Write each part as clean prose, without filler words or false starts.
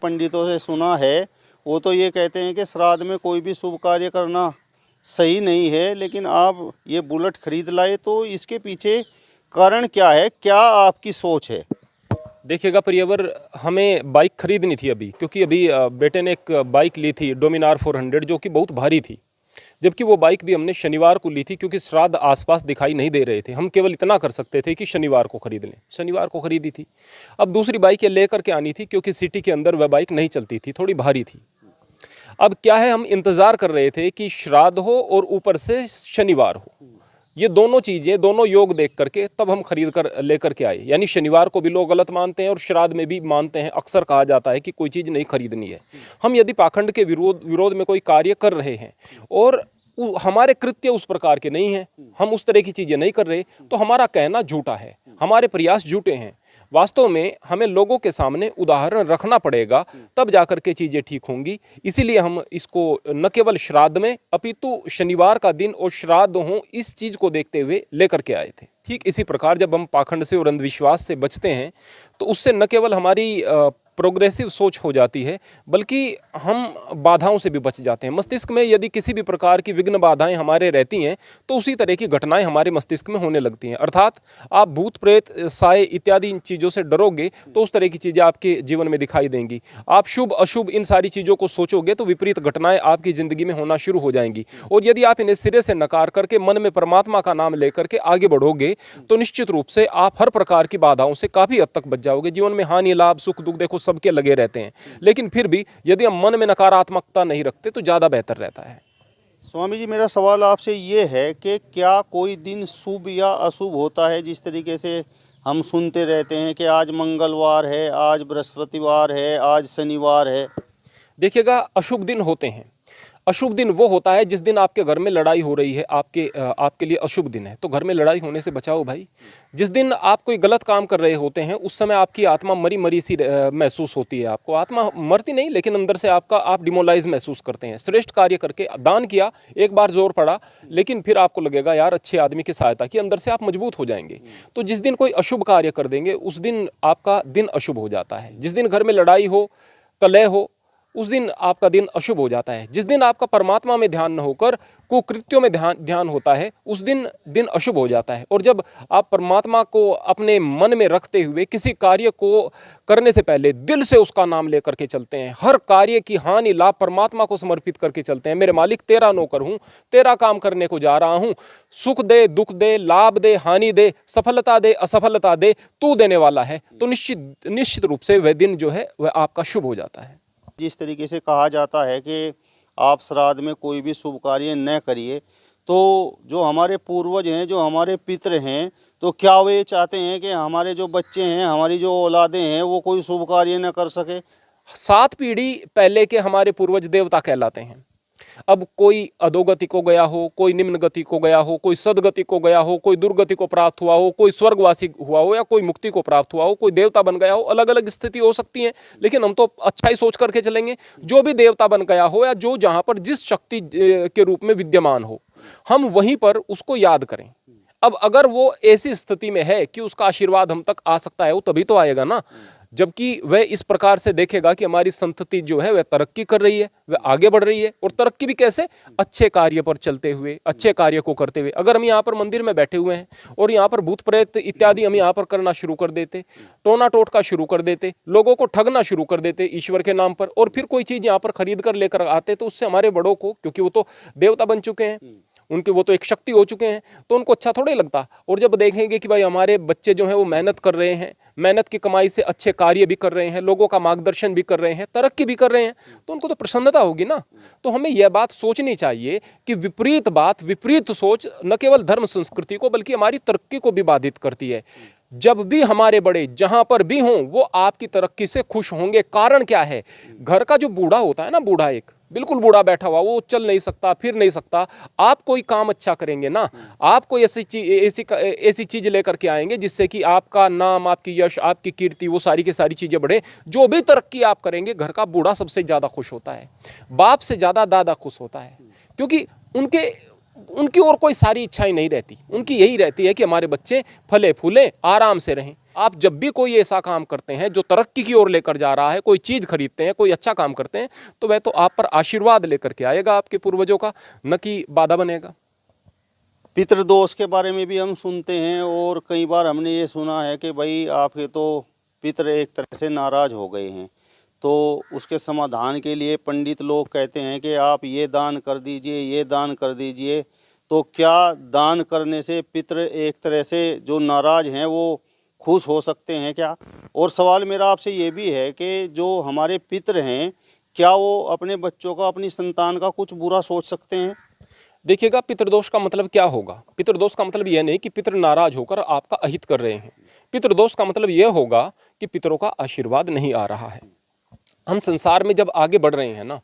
पंडितों से सुना है, वो तो ये कहते हैं कि श्राद्ध में कोई भी शुभ कार्य करना सही नहीं है, लेकिन आप ये बुलेट खरीद लाए, तो इसके पीछे कारण क्या है, क्या आपकी सोच है? देखिएगा प्रियवर, हमें बाइक खरीदनी थी अभी, क्योंकि अभी बेटे ने एक बाइक ली थी डोमिनार 400, जो कि बहुत भारी थी। जबकि वो बाइक भी हमने शनिवार को ली थी, क्योंकि श्राद्ध आसपास दिखाई नहीं दे रहे थे। हम केवल इतना कर सकते थे कि शनिवार को खरीद लें। शनिवार को खरीदी थी। अब दूसरी बाइक ये लेकर के आनी थी, क्योंकि सिटी के अंदर वह बाइक नहीं चलती थी, थोड़ी भारी थी। अब क्या है, हम इंतज़ार कर रहे थे कि श्राद्ध हो और ऊपर से शनिवार हो, ये दोनों चीज़ें, दोनों योग देख करके तब हम खरीद कर लेकर के आए। यानी शनिवार को भी लोग गलत मानते हैं और श्राद्ध में भी मानते हैं। अक्सर कहा जाता है कि कोई चीज़ नहीं खरीदनी है। हम यदि पाखंड के विरोध में कोई कार्य कर रहे हैं और हमारे कृत्य उस प्रकार के नहीं हैं, हम उस तरह की चीज़ें नहीं कर रहे, तो हमारा कहना झूठा है, हमारे प्रयास झूठे हैं। वास्तव में हमें लोगों के सामने उदाहरण रखना पड़ेगा, तब जाकर के चीज़ें ठीक होंगी। इसीलिए हम इसको न केवल श्राद्ध में, अपितु शनिवार का दिन और श्राद्ध हो, इस चीज़ को देखते हुए लेकर के आए थे। ठीक इसी प्रकार जब हम पाखंड से और अंधविश्वास से बचते हैं, तो उससे न केवल हमारी प्रोग्रेसिव सोच हो जाती है, बल्कि हम बाधाओं से भी बच जाते हैं। मस्तिष्क में यदि किसी भी प्रकार की विघ्न बाधाएं हमारे रहती हैं, तो उसी तरह की घटनाएं हमारे मस्तिष्क में होने लगती हैं। अर्थात आप भूत प्रेत साए इत्यादि इन चीज़ों से डरोगे, तो उस तरह की चीज़ें आपके जीवन में दिखाई देंगी। आप शुभ अशुभ इन सारी चीज़ों को सोचोगे, तो विपरीत घटनाएं आपकी ज़िंदगी में होना शुरू हो जाएंगी। और यदि आप इन्हें सिरे से नकार करके मन में परमात्मा का नाम लेकर के आगे बढ़ोगे, तो निश्चित रूप से आप हर प्रकार की बाधाओं से काफ़ी हद तक बच जाओगे। जीवन में हानि लाभ सुख दुख देखो सबके लगे रहते हैं, लेकिन फिर भी यदि हम मन में नकारात्मकता नहीं रखते, तो ज़्यादा बेहतर रहता है। स्वामी जी, मेरा सवाल आपसे ये है कि क्या कोई दिन शुभ या अशुभ होता है? जिस तरीके से हम सुनते रहते हैं कि आज मंगलवार है, आज बृहस्पतिवार है, आज शनिवार है। देखिएगा, अशुभ दिन होते हैं। अशुभ दिन वो होता है जिस दिन आपके घर में लड़ाई हो रही है, आपके लिए अशुभ दिन है। तो घर में लड़ाई होने से बचाओ भाई। जिस दिन आप कोई गलत काम कर रहे होते हैं, उस समय आपकी आत्मा मरी मरी सी महसूस होती है। आपको आत्मा मरती नहीं, लेकिन अंदर से आप डिमोलाइज महसूस करते हैं। श्रेष्ठ कार्य करके दान किया, एक बार जोर पड़ा, लेकिन फिर आपको लगेगा यार अच्छे आदमी की सहायता की, अंदर से आप मजबूत हो जाएंगे। तो जिस दिन कोई अशुभ कार्य कर देंगे, उस दिन आपका दिन अशुभ हो जाता है। जिस दिन घर में लड़ाई हो, कलह हो, उस दिन आपका दिन अशुभ हो जाता है। जिस दिन आपका परमात्मा में ध्यान न होकर कुकृत्यों में ध्यान होता है, उस दिन अशुभ हो जाता है। और जब आप परमात्मा को अपने मन में रखते हुए किसी कार्य को करने से पहले दिल से उसका नाम लेकर के चलते हैं, हर कार्य की हानि लाभ परमात्मा को समर्पित करके चलते हैं। मेरे मालिक तेरा नौकर हूँ, तेरा काम करने को जा रहा हूँ, सुख दे दुख दे, लाभ दे हानि दे, सफलता दे असफलता दे, तू देने वाला है। तो निश्चित रूप से वह दिन जो है वह आपका शुभ हो जाता है। जिस तरीके से कहा जाता है कि आप श्राद्ध में कोई भी शुभ कार्य न करिए, तो जो हमारे पूर्वज हैं, जो हमारे पितृ हैं, तो क्या वे चाहते हैं कि हमारे जो बच्चे हैं, हमारी जो औलादें हैं, वो कोई शुभ कार्य न कर सके? 7 पीढ़ी पहले के हमारे पूर्वज देवता कहलाते हैं। अब कोई अधोगति को गया हो, कोई निम्न गति को गया हो, कोई सदगति को गया हो, कोई दुर्गति को प्राप्त हुआ हो, कोई स्वर्गवासी हुआ हो, या कोई मुक्ति को प्राप्त हुआ हो, कोई देवता बन गया हो। अलग अलग स्थिति हो सकती है, लेकिन हम तो अच्छा ही सोच करके चलेंगे। जो भी देवता बन गया हो, या जो जहां पर जिस शक्ति के रूप में विद्यमान हो, हम वहीं पर उसको याद करें। अब अगर वो ऐसी स्थिति में है कि उसका आशीर्वाद हम तक आ सकता है, वो तभी तो आएगा ना। जबकि वह इस प्रकार से देखेगा कि हमारी संतति जो है वह तरक्की कर रही है, वह आगे बढ़ रही है। और तरक्की भी कैसे? अच्छे कार्य पर चलते हुए, अच्छे कार्य को करते हुए। अगर हम यहाँ पर मंदिर में बैठे हुए हैं और यहाँ पर भूत प्रेत इत्यादि हम यहाँ पर करना शुरू कर देते, टोना टोटका शुरू कर देते, लोगों को ठगना शुरू कर देते ईश्वर के नाम पर, और फिर कोई चीज़ यहाँ पर खरीद कर लेकर आते, तो उससे हमारे बड़ों को, क्योंकि वो तो देवता बन चुके हैं, उनके वो तो एक शक्ति हो चुके हैं, तो उनको अच्छा थोड़ा ही लगता। और जब देखेंगे कि भाई हमारे बच्चे जो हैं वो मेहनत कर रहे हैं, मेहनत की कमाई से अच्छे कार्य भी कर रहे हैं, लोगों का मार्गदर्शन भी कर रहे हैं, तरक्की भी कर रहे हैं, तो उनको तो प्रसन्नता होगी ना। तो हमें यह बात सोचनी चाहिए कि विपरीत बात, विपरीत सोच न केवल धर्म संस्कृति को बल्कि हमारी तरक्की को भी बाधित करती है। जब भी हमारे बड़े जहां पर भी हों, वो आपकी तरक्की से खुश होंगे। कारण क्या है? घर का जो बूढ़ा होता है ना, बूढ़ा एक बिल्कुल बूढ़ा बैठा हुआ, वो चल नहीं सकता, फिर नहीं सकता, आप कोई काम अच्छा करेंगे ना, आप कोई ऐसी चीज लेकर के आएंगे जिससे कि आपका नाम, आपकी यश, आपकी कीर्ति, वो सारी की सारी चीजें बढ़े। जो भी तरक्की आप करेंगे, घर का बूढ़ा सबसे ज्यादा खुश होता है, बाप से ज्यादा दादा खुश होता है, क्योंकि उनकी और कोई सारी इच्छाएं नहीं रहती। उनकी यही रहती है कि हमारे बच्चे फले फूले आराम से रहें। आप जब भी कोई ऐसा काम करते हैं जो तरक्की की ओर लेकर जा रहा है, कोई चीज़ खरीदते हैं, कोई अच्छा काम करते हैं, तो वह तो आप पर आशीर्वाद लेकर के आएगा आपके पूर्वजों का, न कि बाधा बनेगा। पितृदोष के बारे में भी हम सुनते हैं और कई बार हमने ये सुना है कि भाई आपके तो पितृ एक तरह से नाराज हो गए हैं, तो उसके समाधान के लिए पंडित लोग कहते हैं कि आप ये दान कर दीजिए, ये दान कर दीजिए। तो क्या दान करने से पितृ एक तरह से जो नाराज हैं वो खुश हो सकते हैं क्या? और सवाल मेरा आपसे ये भी है कि जो हमारे पितृ हैं, क्या वो अपने बच्चों का, अपनी संतान का कुछ बुरा सोच सकते हैं? देखिएगा, पितृदोष का मतलब क्या होगा? पितृदोष का मतलब यह नहीं कि पितृ नाराज होकर आपका अहित कर रहे हैं। पितृदोष का मतलब यह होगा कि पितरों का आशीर्वाद नहीं आ रहा है। हम संसार में जब आगे बढ़ रहे हैं ना,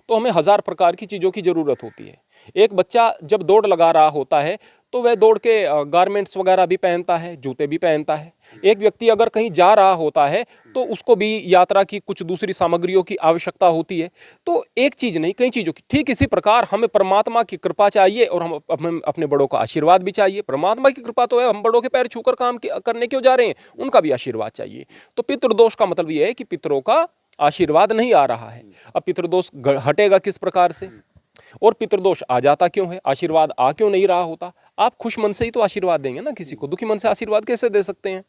तो हमें हजार प्रकार की चीज़ों की ज़रूरत होती है। एक बच्चा जब दौड़ लगा रहा होता है तो वह दौड़ के गारमेंट्स वगैरह भी पहनता है, जूते भी पहनता है। एक व्यक्ति अगर कहीं जा रहा होता है तो उसको भी यात्रा की कुछ दूसरी सामग्रियों की आवश्यकता होती है। तो एक चीज़ नहीं, कई चीज़ों की। ठीक इसी प्रकार हमें परमात्मा की कृपा चाहिए और हम अपने बड़ों का आशीर्वाद भी चाहिए। परमात्मा की कृपा तो है, हम बड़ों के पैर छूकर काम करने क्यों जा रहे हैं, उनका भी आशीर्वाद चाहिए। तो पितृदोष का मतलब यह है कि पितरों का आशीर्वाद नहीं आ रहा है। अब पितृदोष हटेगा किस प्रकार से, और पितृदोष आ जाता क्यों है, आशीर्वाद आ क्यों नहीं रहा होता? आप खुश मन से ही तो आशीर्वाद देंगे ना, किसी को दुखी मन से आशीर्वाद कैसे दे सकते हैं?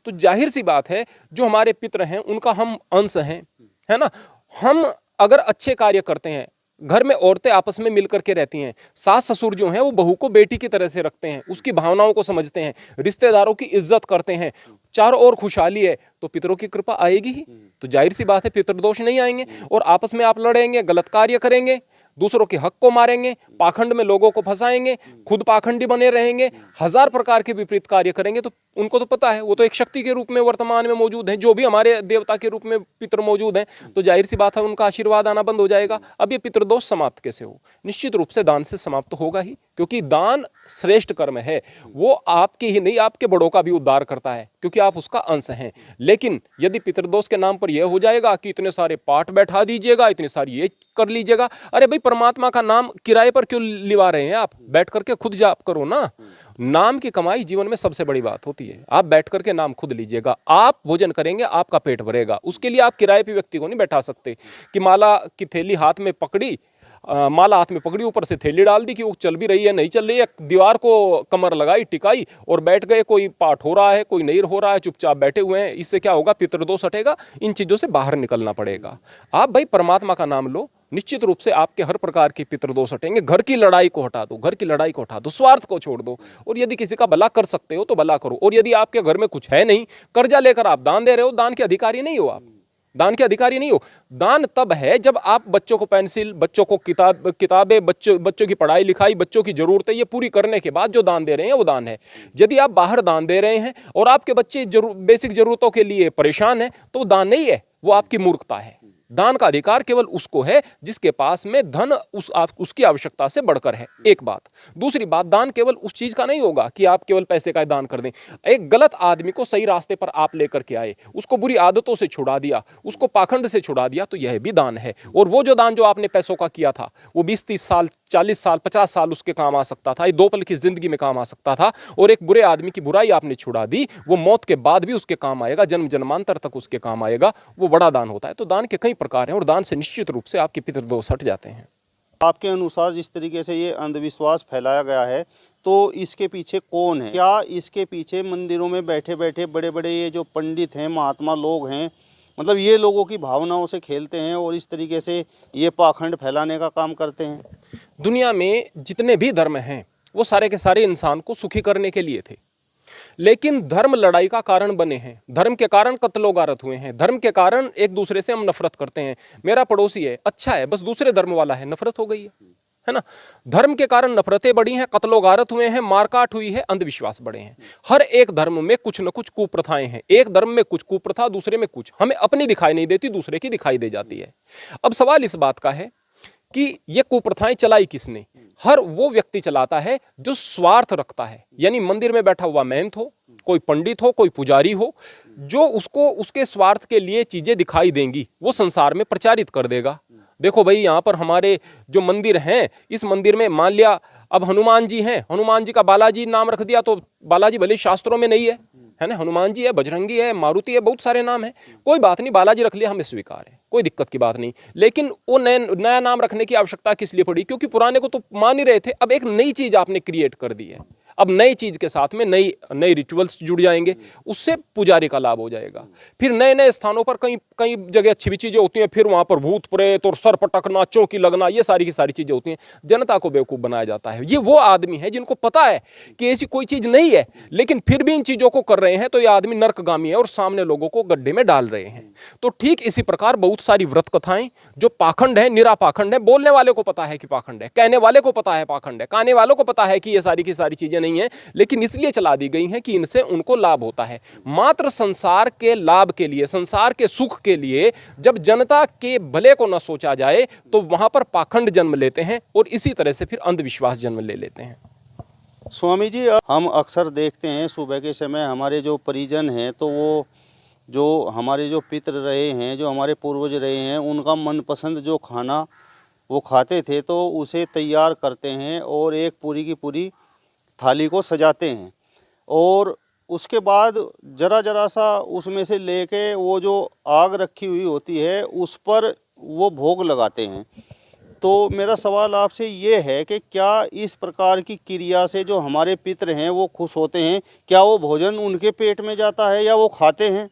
तो जाहिर सी बात है, जो हमारे पितृ हैं उनका हम अंश हैं, है ना। हम अगर अच्छे कार्य करते हैं, घर में औरतें आपस में मिलकर के रहती हैं, सास ससुर जो हैं वो बहू को बेटी की तरह से रखते हैं, उसकी भावनाओं को समझते हैं, रिश्तेदारों की इज्जत करते हैं, चारों ओर खुशहाली है, तो पितरों की कृपा आएगी ही। तो जाहिर सी बात है पितृदोष नहीं आएंगे। और आपस में आप लड़ेंगे, गलत कार्य करेंगे, दूसरों के हक को मारेंगे, पाखंड में लोगों को फंसाएंगे, खुद पाखंडी बने रहेंगे, हजार प्रकार के विपरीत कार्य करेंगे, तो उनको तो पता है वो तो एक शक्ति के रूप में वर्तमान में मौजूद है, जो भी हमारे देवता के रूप में पितृ मौजूद हैं। तो जाहिर सी बात है उनका आशीर्वाद आना बंद हो जाएगा। अब ये पितृदोष समाप्त कैसे हो? निश्चित रूप से दान से समाप्त तो होगा ही, क्योंकि दान श्रेष्ठ कर्म है। वो आपके ही नहीं, आपके बड़ों का भी उद्धार करता है, क्योंकि आप उसका अंश हैं। लेकिन यदि पितृदोष के नाम पर यह हो जाएगा कि इतने सारे पाठ बैठा दीजिएगा, इतनी सारी ये कर लीजिएगा, अरे भाई परमात्मा का नाम किराए पर क्यों लिवा रहे हैं? आप बैठ करके खुद जाप करो ना। नाम की कमाई जीवन में सबसे बड़ी बात होती है। आप बैठ करके नाम खुद लीजिएगा, आप भोजन करेंगे, आपका पेट भरेगा। उसके लिए आप किराए पे व्यक्ति को नहीं बैठा सकते कि माला की थैली हाथ में पकड़ी, माला हाथ में पकड़ी, ऊपर से थैली डाल दी कि वो चल भी रही है नहीं चल रही है, दीवार को कमर लगाई टिकाई और बैठ गए। कोई पाठ हो रहा है, कोई नहीं हो रहा है, चुपचाप बैठे हुए हैं। इससे क्या होगा? पितृदोष हटेगा। इन चीज़ों से बाहर निकलना पड़ेगा। आप भाई परमात्मा का नाम लो, निश्चित रूप से आपके हर प्रकार के पितृदोष हटेंगे। घर की लड़ाई को हटा दो, घर की लड़ाई को हटा दो, स्वार्थ को छोड़ दो, और यदि किसी का भला कर सकते हो तो भला करो। और यदि आपके घर में कुछ है नहीं, कर्जा लेकर आप दान दे रहे हो, दान के अधिकारी नहीं हो आप, दान के अधिकारी नहीं हो। दान तब है जब आप बच्चों को पेंसिल, बच्चों को किताबें, बच्चों की पढ़ाई लिखाई, बच्चों की जरूरतें ये पूरी करने के बाद जो दान दे रहे हैं वो दान है। यदि आप बाहर दान दे रहे हैं और आपके बच्चे बेसिक जरूरतों के लिए परेशान है, तो वो दान नहीं है, वो आपकी मूर्खता है। दान का अधिकार केवल उसको है जिसके पास में धन उसकी आवश्यकता से बढ़कर है। एक बात। दूसरी बात, दान केवल उस चीज का नहीं होगा कि आप केवल पैसे का दान कर दें। एक गलत आदमी को सही रास्ते पर आप लेकर के आए, उसको बुरी आदतों से छुड़ा दिया, उसको पाखंड से छुड़ा दिया, तो यह भी दान है। और वो जो दान जो आपने पैसों का किया था, वो 20-30 साल, 40 साल, 50 साल उसके काम आ सकता था, 2 पल की जिंदगी में काम आ सकता था। और एक बुरे आदमी की बुराई आपने छुड़ा दी, वो मौत के बाद भी उसके काम आएगा, जन्म जन्मांतर तक उसके काम आएगा। वो बड़ा दान होता है। तो दान के कई प्रकार हैं और दान से निश्चित रूप से आपके पितृदोष हट जाते हैं। आपके अनुसार जिस तरीके से ये अंधविश्वास फैलाया गया है, तो इसके पीछे कौन है? क्या इसके पीछे मंदिरों में बैठे बैठे बड़े बड़े ये जो पंडित हैं, महात्मा लोग हैं, मतलब ये लोगों की भावनाओं से खेलते हैं और इस तरीके से ये पाखंड फैलाने का काम करते हैं? दुनिया में जितने भी धर्म हैं वो सारे के सारे इंसान को सुखी करने के लिए थे, लेकिन धर्म लड़ाई का कारण बने हैं। धर्म के कारण कत्लो गारत हुए हैं। धर्म के कारण एक दूसरे से हम नफरत करते हैं। मेरा पड़ोसी है, अच्छा है, बस दूसरे धर्म वाला है, नफरत हो गई है ना। धर्म के कारण नफरतें बढ़ी हैं, कत्लो गारत हुए हैं, मारकाट हुई है, अंधविश्वास बढ़े हैं। हर एक धर्म में कुछ न कुछ कुप्रथाएं हैं। एक धर्म में कुछ कुप्रथा, दूसरे में कुछ। हमें अपनी दिखाई नहीं देती, दूसरे की दिखाई दे जाती है। अब सवाल इस बात का है कि ये कुप्रथाएं चलाई किसने? हर वो व्यक्ति चलाता है जो स्वार्थ रखता है। यानी मंदिर में बैठा हुआ महंत हो, कोई पंडित हो, कोई पुजारी हो, जो उसको उसके स्वार्थ के लिए चीजें दिखाई देंगी, वो संसार में प्रचारित कर देगा। देखो भाई, यहाँ पर हमारे जो मंदिर हैं, इस मंदिर में मान लिया अब हनुमान जी हैं, हनुमान जी का बालाजी नाम रख दिया, तो बालाजी भले शास्त्रों में नहीं है, है ना, हनुमान जी है, बजरंगी है, मारुति है, बहुत सारे नाम हैं। कोई बात नहीं, बालाजी रख लिया, हमें स्वीकार है, कोई दिक्कत की बात नहीं। लेकिन वो नया नाम रखने की आवश्यकता किस लिए पड़ी? क्योंकि पुराने को तो मान ही रहे थे। अब एक नई चीज आपने क्रिएट कर दी है। अब नई चीज के साथ में नई रिचुअल्स जुड़ जाएंगे, उससे पुजारी का लाभ हो जाएगा। फिर नए नए स्थानों पर कई कई जगह अच्छी भी चीजें होती हैं, फिर वहां पर भूत प्रेत और सर पटकना, चौकी लगना, ये सारी की सारी चीजें होती हैं। जनता को बेवकूफ बनाया जाता है। ये वो आदमी है जिनको पता है कि ऐसी कोई चीज नहीं है, लेकिन फिर भी इन चीजों को कर रहे हैं, तो ये आदमी नर्कगामी है और सामने लोगों को गड्ढे में डाल रहे हैं। तो ठीक इसी प्रकार बहुत सारी व्रत कथाएं जो पाखंड है, निरा पाखंड है, बोलने वाले को पता है कि पाखंड है, कहने वाले को पता है पाखंड है, कहने वालों को पता है कि ये सारी की सारी चीजें नहीं है, लेकिन इसलिए चला दी गई हैं कि इनसे उनको लाभ होता है। मात्र संसार के लाभ के लिए, संसार के सुख के लिए जब जनता के भले को न सोचा जाए, तो वहां पर पाखंड जन्म लेते हैं और इसी तरह से फिर अंधविश्वास जन्म ले लेते हैं। स्वामी जी, हम अक्सर देखते हैं सुबह के समय हमारे जो परिजन हैं, तो वो जो हमारे जो पितर रहे हैं, जो हमारे पूर्वज रहे हैं, उनका मनपसंद जो खाना वो खाते थे, तो उसे तैयार करते हैं और एक पूरी की पूरी थाली को सजाते हैं, और उसके बाद जरा जरा सा उसमें से लेके वो जो आग रखी हुई होती है उस पर वो भोग लगाते हैं। तो मेरा सवाल आपसे ये है कि क्या इस प्रकार की क्रिया से जो हमारे पितर हैं वो खुश होते हैं? क्या वो भोजन उनके पेट में जाता है या वो खाते हैं?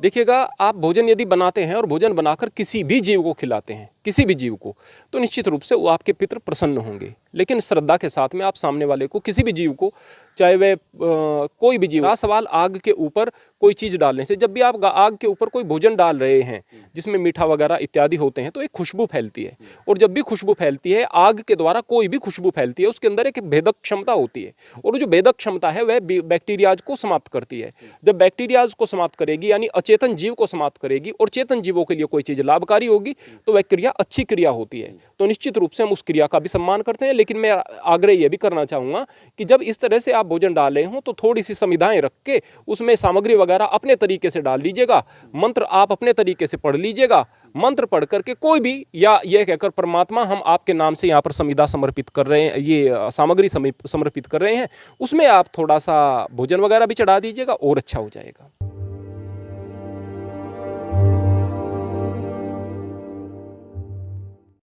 देखिएगा, आप भोजन यदि बनाते हैं और भोजन बनाकर किसी भी जीव को खिलाते हैं, किसी भी जीव को, तो निश्चित रूप से वो आपके पितर प्रसन्न होंगे। लेकिन श्रद्धा के साथ में आप सामने वाले को, किसी भी जीव को, चाहे वह कोई भी जीव, सवाल आग के ऊपर कोई चीज़ डालने से, जब भी आप आग के ऊपर कोई भोजन डाल रहे हैं जिसमें मीठा वगैरह इत्यादि होते हैं, तो एक खुशबू फैलती है। और जब भी खुशबू फैलती है, आग के द्वारा कोई भी खुशबू फैलती है, उसके अंदर एक भेदक क्षमता होती है, और जो भेदक क्षमता है वह बैक्टीरियाज को समाप्त करती है। जब बैक्टीरियाज को समाप्त करेगी, यानी अचेतन जीव को समाप्त करेगी, और चेतन जीवों के लिए कोई चीज़ लाभकारी होगी, तो वह क्रिया अच्छी क्रिया होती है। तो निश्चित रूप से हम उस क्रिया का भी सम्मान करते हैं। लेकिन मैं आग्रह यह भी करना चाहूँगा कि जब इस तरह से आप भोजन डाल रहे हों, तो थोड़ी सी संविधाएं रख के उसमें सामग्री वगैरह अपने तरीके से डाल लीजिएगा, मंत्र आप अपने तरीके से पढ़ लीजिएगा। मंत्र पढ़ करके कोई भी, या यह कहकर परमात्मा हम आपके नाम से यहाँ पर संविदा समर्पित कर रहे हैं, ये सामग्री समर्पित कर रहे हैं, उसमें आप थोड़ा सा भोजन वगैरह भी चढ़ा दीजिएगा और अच्छा हो जाएगा।